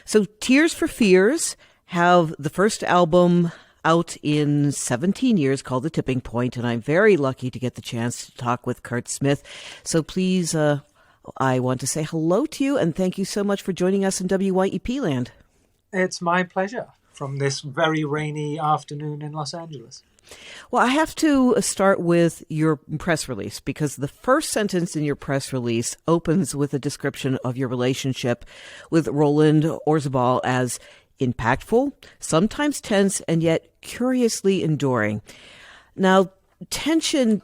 So Tears for Fears have the first album out in 17 years called The Tipping Point, and I'm very lucky to get the chance to talk with Curt Smith. So please, I want to say hello to you and thank you so much for joining us in WYEP land. It's my pleasure from this very rainy afternoon in Los Angeles. Well, I have to start with your press release because the first sentence in your press release opens with a description of your relationship with Roland Orzabal as impactful, sometimes tense, and yet curiously enduring. Now, tension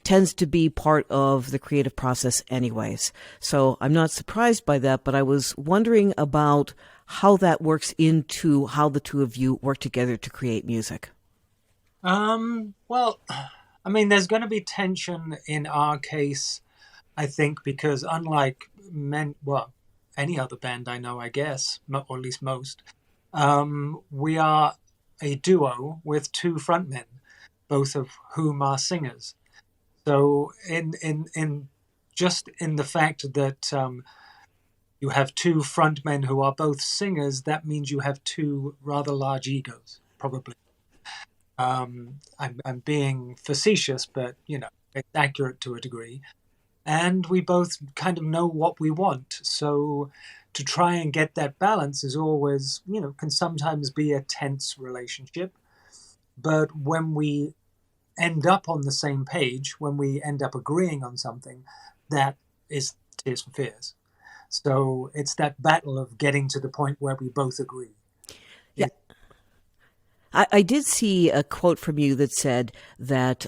tends to be part of the creative process anyways, so I'm not surprised by that, but I was wondering about how that works into how the two of you work together to create music. Well, I mean, there's going to be tension in our case, I think, because unlike any other band I know, I guess, or at least most, we are a duo with two frontmen, both of whom are singers. So in just in the fact that you have two frontmen who are both singers, that means you have two rather large egos, probably. I'm being facetious, but it's accurate to a degree. And we both kind of know what we want. So to try and get that balance is always, can sometimes be a tense relationship. But when we end up on the same page, when we end up agreeing on something, that is Tears for Fears. So it's that battle of getting to the point where we both agree. Yeah. I did see a quote from you that said that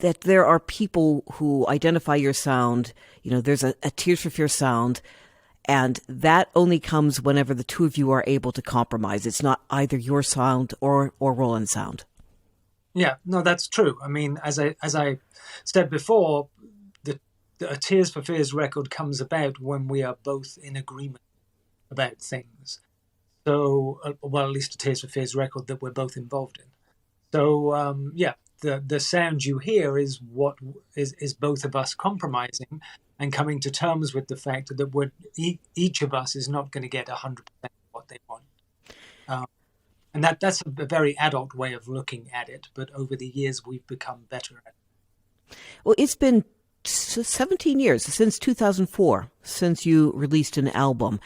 that there are people who identify your sound. There's a Tears for Fears sound, and that only comes whenever the two of you are able to compromise. It's not either your sound or Roland's sound. Yeah, no, that's true. I mean, as I said before, a Tears for Fears record comes about when we are both in agreement about things. So, well, at least a Tears for Fears record that we're both involved in. So, the sound you hear is what is both of us compromising and coming to terms with the fact that each of us is not going to get 100% what they want. And that's a very adult way of looking at it. But over the years, we've become better at it. Well, it's been 17 years, since 2004, since you released an album.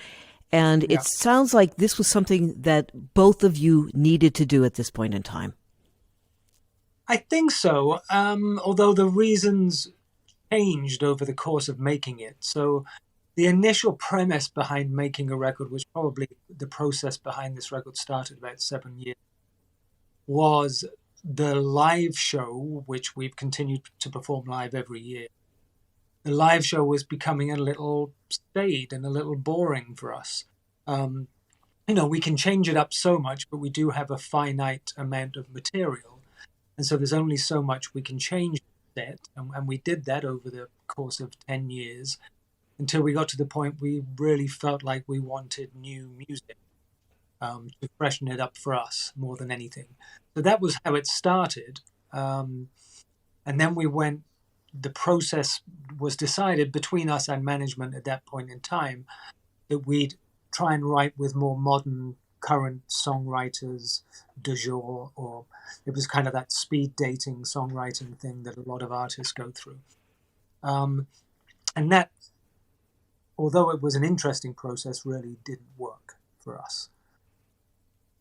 And it sounds like this was something that both of you needed to do at this point in time. I think so, although the reasons changed over the course of making it. So the initial premise behind making a record, which probably the process behind this record started about 7 years, was the live show, which we've continued to perform live every year. The live show was becoming a little staid and a little boring for us. We can change it up so much, but we do have a finite amount of material. And so there's only so much we can change that. And we did that over the course of 10 years until we got to the point we really felt like we wanted new music to freshen it up for us more than anything. So that was how it started. And then the process was decided between us and management at that point in time that we'd try and write with more modern, current songwriters du jour, or it was kind of that speed dating songwriting thing that a lot of artists go through. And that, although it was an interesting process, really didn't work for us.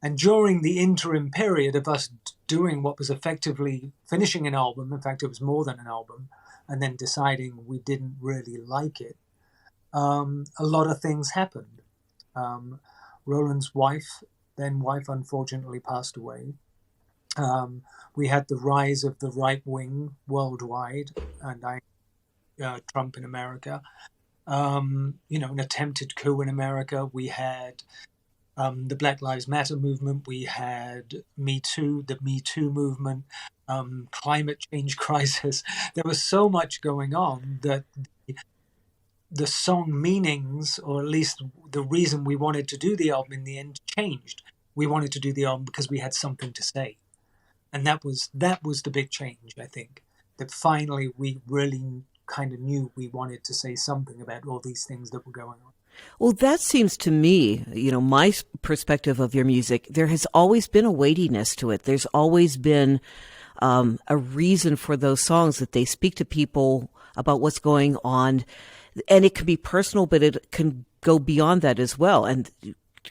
And during the interim period of us doing what was effectively finishing an album, in fact, it was more than an album, and then deciding we didn't really like it, a lot of things happened. Roland's then wife, unfortunately passed away. We had the rise of the right wing worldwide, and Trump in America. An attempted coup in America. We had the Black Lives Matter movement. We had Me Too, the Me Too movement, climate change crisis. There was so much going on that the song meanings, or at least the reason we wanted to do the album in the end, changed. We wanted to do the album because we had something to say. And that was the big change, I think, that finally we really kind of knew we wanted to say something about all these things that were going on. Well, that seems to me, my perspective of your music, there has always been a weightiness to it. There's always been a reason for those songs, that they speak to people about what's going on. And it can be personal, but it can go beyond that as well. And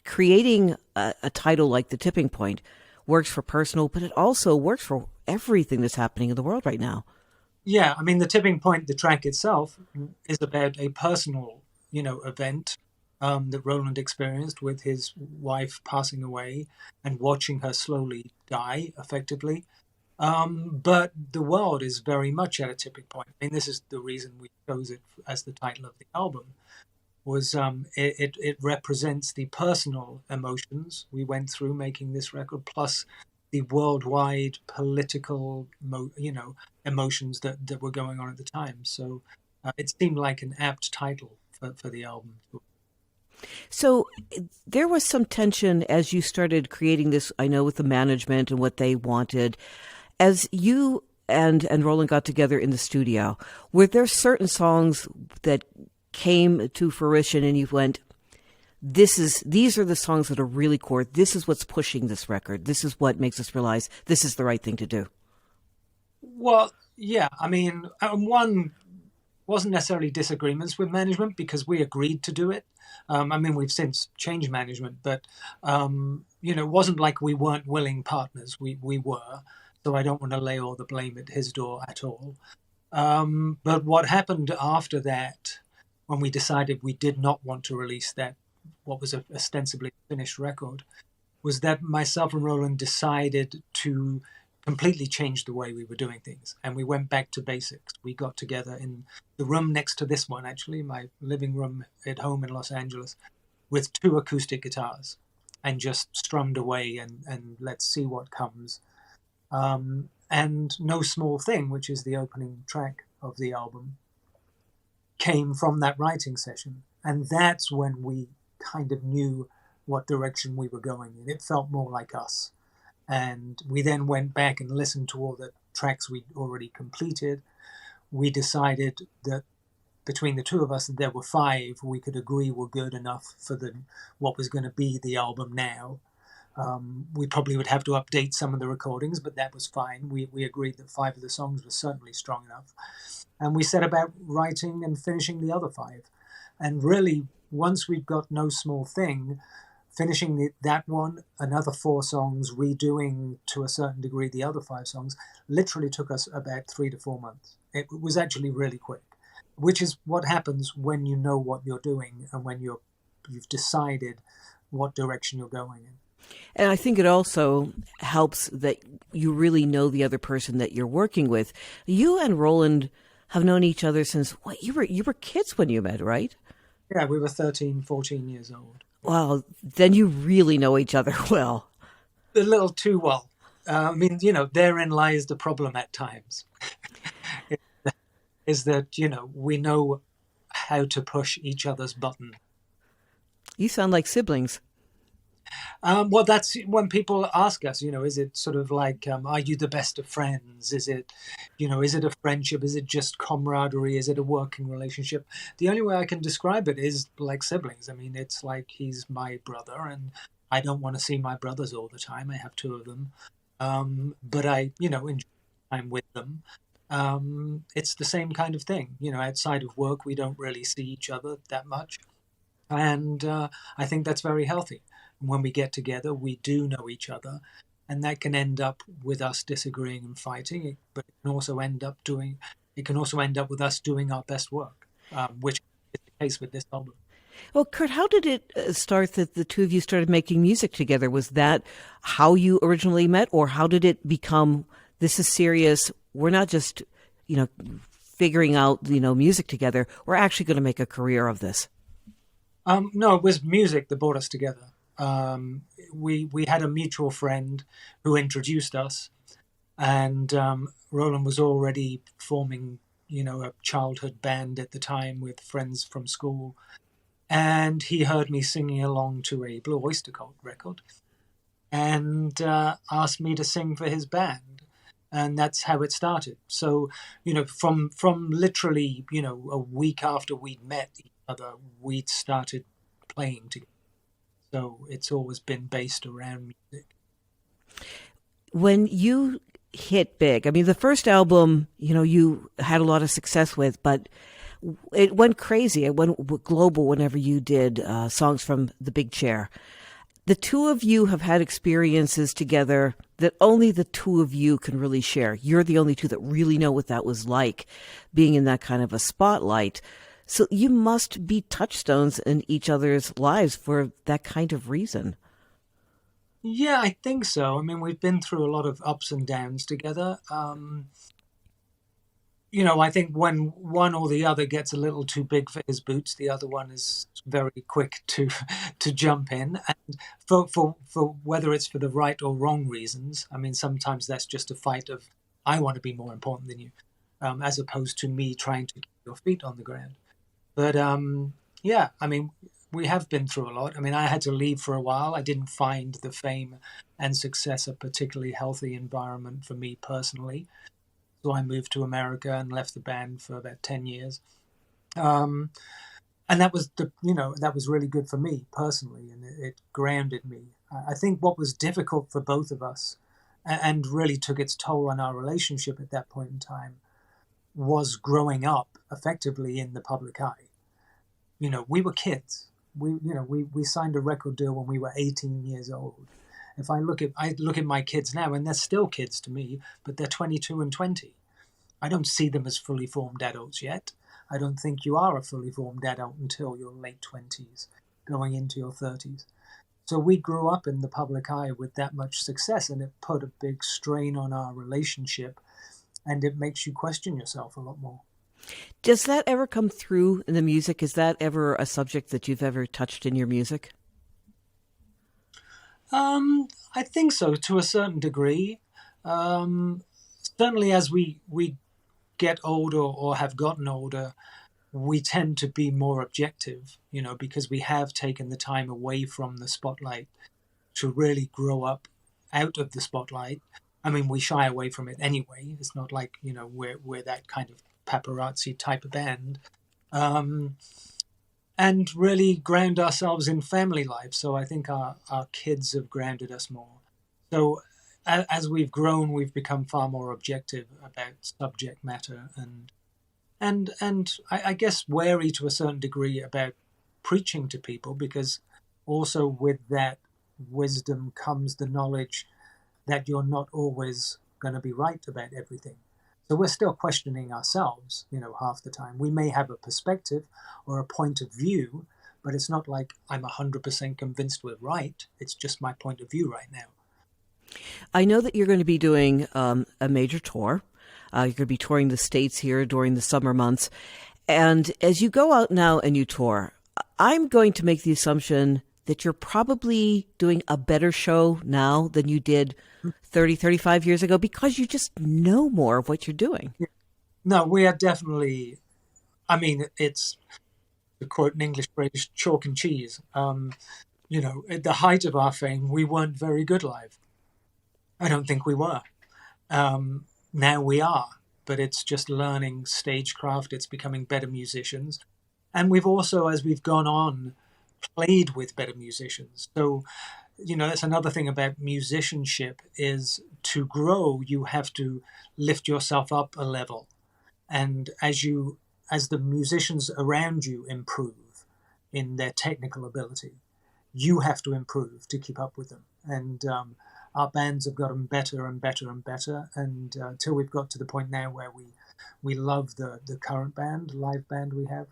creating a title like The Tipping Point works for personal, but it also works for everything that's happening in the world right now. Yeah, I mean, The Tipping Point, the track itself, is about a personal, event that Roland experienced with his wife passing away and watching her slowly die, effectively. But the world is very much at a tipping point. I mean, this is the reason we chose it as the title of the album. Was it represents the personal emotions we went through making this record, plus the worldwide political, emotions that were going on at the time. So it seemed like an apt title for the album. So there was some tension as you started creating this, I know, with the management and what they wanted. As you and Roland got together in the studio, were there certain songs that came to fruition and you went, these are the songs that are really core. This is what's pushing this record. This is what makes us realize this is the right thing to do. Well, yeah, I mean, one wasn't necessarily disagreements with management because we agreed to do it. I mean, we've since changed management, but, it wasn't like we weren't willing partners. We were. So I don't want to lay all the blame at his door at all. But what happened after that, when we decided we did not want to release that, what was ostensibly finished record, was that myself and Roland decided to completely change the way we were doing things. And we went back to basics. We got together in the room next to this one, actually, my living room at home in Los Angeles, with 2 acoustic guitars and just strummed away and let's see what comes. And No Small Thing, which is the opening track of the album, came from that writing session. And that's when we kind of knew what direction we were going in. It felt more like us. And we then went back and listened to all the tracks we'd already completed. We decided that between the 2 of us, there were 5 we could agree were good enough for what was going to be the album now. We probably would have to update some of the recordings, but that was fine. We agreed that 5 of the songs were certainly strong enough. And we set about writing and finishing the other 5. And really, once we'd got No Small Thing, finishing that one, another 4 songs, redoing to a certain degree the other 5 songs, literally took us about 3 to 4 months. It was actually really quick, which is what happens when you know what you're doing and when you've decided what direction you're going in. And I think it also helps that you really know the other person that you're working with. You and Roland have known each other since, you were kids when you met, right? Yeah, we were 13, 14 years old. Wow, then you really know each other well. A little too well. I mean, therein lies the problem at times. Is that, we know how to push each other's button. You sound like siblings. Well, that's when people ask us, is it sort of like, are you the best of friends? Is it, is it a friendship? Is it just camaraderie? Is it a working relationship? The only way I can describe it is like siblings. I mean, it's like he's my brother and I don't want to see my brothers all the time. I have 2 of them. But I, enjoy time with them. It's the same kind of thing. Outside of work, we don't really see each other that much. And I think that's very healthy. When we get together, we do know each other, and that can end up with us disagreeing and fighting. But it can also end up with us doing our best work, which is the case with this album. Well, Curt, how did it start that the 2 of you started making music together? Was that how you originally met, or how did it become, this is serious, we're not just, figuring out, music together, we're actually going to make a career of this? No, it was music that brought us together. We had a mutual friend who introduced us, and Roland was already forming, a childhood band at the time with friends from school, and he heard me singing along to a Blue Oyster Cult record, and asked me to sing for his band, and that's how it started. So, from literally, a week after we'd met each other, we'd started playing together. So it's always been based around music. When you hit big, I mean, the first album, you had a lot of success with, but it went crazy. It went global whenever you did songs from The Big Chair. The two of you have had experiences together that only the two of you can really share. You're the only two that really know what that was like, being in that kind of a spotlight. So you must be touchstones in each other's lives for that kind of reason. Yeah, I think so. I mean, we've been through a lot of ups and downs together. I think when one or the other gets a little too big for his boots, the other one is very quick to to jump in. And for whether it's for the right or wrong reasons, I mean, sometimes that's just a fight of I want to be more important than you, as opposed to me trying to keep your feet on the ground. But yeah, I mean, we have been through a lot. I mean, I had to leave for a while. I didn't find the fame and success a particularly healthy environment for me personally. So I moved to America and left the band for about 10 years. And that was that was really good for me personally, and it grounded me. I think what was difficult for both of us and really took its toll on our relationship at that point in time was growing up effectively in the public eye. We were kids. We signed a record deal when we were 18 years old. If I look at my kids now, and they're still kids to me, but they're 22 and 20. I don't see them as fully formed adults yet. I don't think you are a fully formed adult until your late 20s, going into your 30s. So we grew up in the public eye with that much success, and it put a big strain on our relationship, and it makes you question yourself a lot more. Does that ever come through in the music? Is that ever a subject that you've ever touched in your music? I think so, to a certain degree. Certainly as we get older or have gotten older, we tend to be more objective, because we have taken the time away from the spotlight to really grow up out of the spotlight. I mean, we shy away from it anyway. It's not like, we're that kind of paparazzi type of band. And really ground ourselves in family life. So I think our kids have grounded us more. So as we've grown, we've become far more objective about subject matter and I guess wary to a certain degree about preaching to people, because also with that wisdom comes the knowledge that you're not always going to be right about everything. So we're still questioning ourselves, half the time. We may have a perspective or a point of view, but it's not like I'm 100% convinced we're right. It's just my point of view right now. I know that you're going to be doing a major tour. You're going to be touring the States here during the summer months. And as you go out now and you tour, I'm going to make the assumption that you're probably doing a better show now than you did 30, 35 years ago, because you just know more of what you're doing. No, we are definitely, I mean, it's, to quote an English phrase, chalk and cheese. At the height of our fame, we weren't very good live. I don't think we were. Now we are, but it's just learning stagecraft. It's becoming better musicians. And we've also, as we've gone on, played with better musicians. So, that's another thing about musicianship, is to grow, you have to lift yourself up a level. And as the musicians around you improve in their technical ability, you have to improve to keep up with them. And our bands have gotten better and better and better, and till we've got to the point now where we love the current live band we have.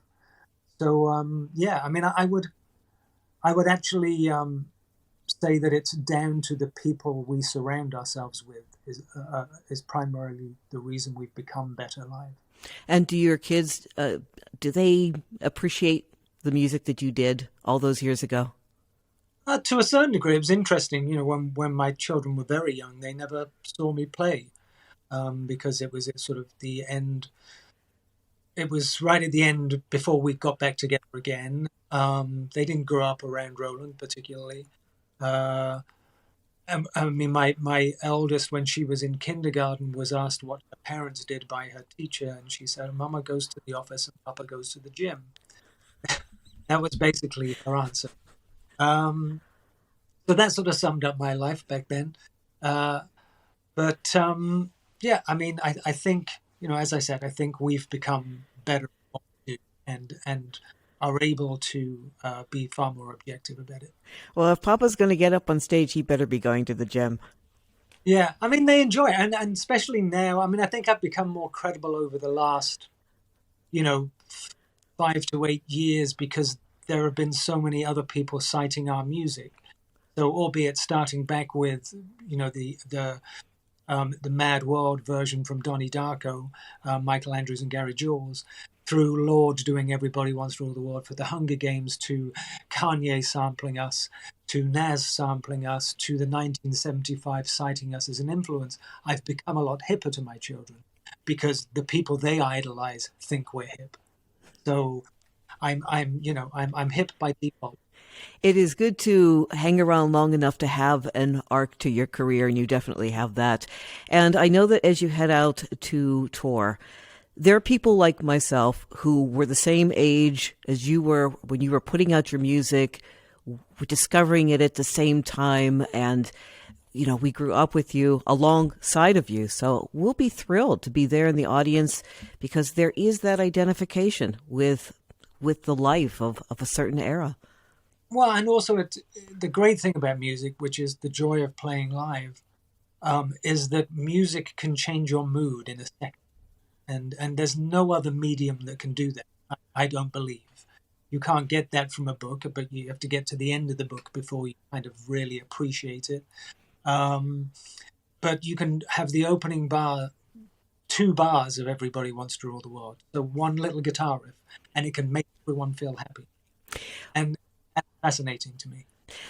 So yeah, I mean, I would actually say that it's down to the people we surround ourselves with is primarily the reason we've become better live. And do your kids, do they appreciate the music that you did all those years ago? To a certain degree. It was interesting, when my children were very young, they never saw me play because it was at sort of the end. It was right at the end before we got back together again. They didn't grow up around Roland particularly. I mean, my eldest, when she was in kindergarten, was asked what her parents did by her teacher, and she said, "Mama goes to the office and Papa goes to the gym." That was basically her answer. So that sort of summed up my life back then. But yeah, I mean, I think, as I said, I think we've become better at what we do and are able to be far more objective about it. Well, if Papa's going to get up on stage, he better be going to the gym. Yeah, I mean, they enjoy it. And especially now, I mean, I think I've become more credible over the last, 5 to 8 years because there have been so many other people citing our music. So, albeit starting back with, the Mad World version from Donnie Darko, Michael Andrews and Gary Jules, through Lord doing Everybody Wants to Rule the World for the Hunger Games, to Kanye sampling us, to Nas sampling us, to the 1975 citing us as an influence, I've become a lot hipper to my children because the people they idolize think we're hip. So I'm hip by default. It is good to hang around long enough to have an arc to your career, and you definitely have that. And I know that as you head out to tour, there are people like myself who were the same age as you were when you were putting out your music, discovering it at the same time, and we grew up with you alongside of you. So we'll be thrilled to be there in the audience because there is that identification with the life of a certain era. Well, and also the great thing about music, which is the joy of playing live, is that music can change your mood in a second. And there's no other medium that can do that, I don't believe. You can't get that from a book, but you have to get to the end of the book before you kind of really appreciate it. But you can have the opening bar, 2 bars of Everybody Wants to Rule the World. So one little guitar riff, and it can make everyone feel happy. And that's fascinating to me.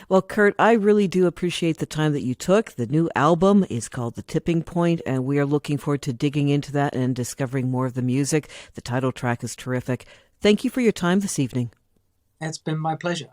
Well, Curt, I really do appreciate the time that you took. The new album is called The Tipping Point, and we are looking forward to digging into that and discovering more of the music. The title track is terrific. Thank you for your time this evening. It's been my pleasure.